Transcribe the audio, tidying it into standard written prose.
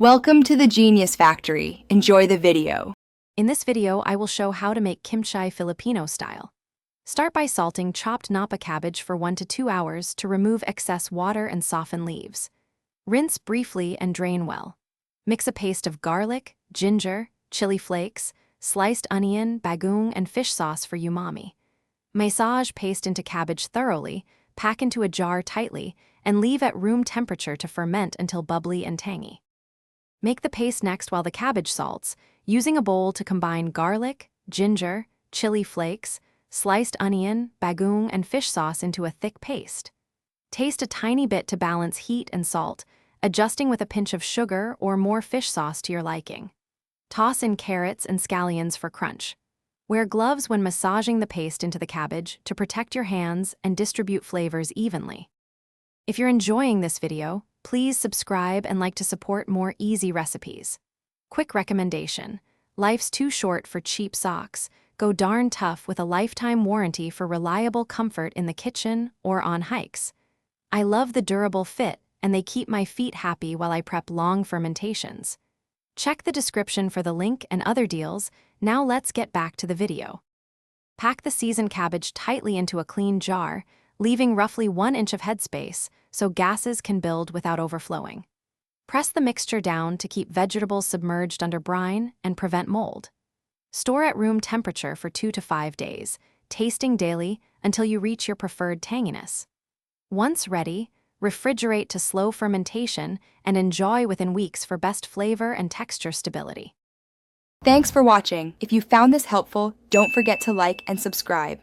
Welcome to the Genius Factory. Enjoy the video. In this video, I will show how to make Kimchi Filipino style. Start by salting chopped napa cabbage for 1 to 2 hours to remove excess water and soften leaves. Rinse briefly and drain well. Mix a paste of garlic, ginger, chili flakes, sliced onion, bagoong, and fish sauce for umami. Massage paste into cabbage thoroughly, pack into a jar tightly, and leave at room temperature to ferment until bubbly and tangy. Make the paste next while the cabbage salts, using a bowl to combine garlic, ginger, chili flakes, sliced onion, bagoong, and fish sauce into a thick paste. Taste a tiny bit to balance heat and salt, adjusting with a pinch of sugar or more fish sauce to your liking. Toss in carrots and scallions for crunch. Wear gloves when massaging the paste into the cabbage to protect your hands and distribute flavors evenly. If you're enjoying this video, please subscribe and like to support more easy recipes. Quick recommendation: life's too short for cheap socks. Go darn tough with a lifetime warranty for reliable comfort in the kitchen or on hikes. I love the durable fit, and they keep my feet happy while I prep long fermentations. Check the description for the link and other deals. Now let's get back to the video. Pack the seasoned cabbage tightly into a clean jar, leaving roughly 1 inch of headspace so gases can build without overflowing. Press the mixture down to keep vegetables submerged under brine and prevent mold. Store at room temperature for 2 to 5 days, tasting daily until you reach your preferred tanginess. Once ready, refrigerate to slow fermentation and enjoy within weeks for best flavor and texture stability. Thanks for watching. If you found this helpful, don't forget to like and subscribe.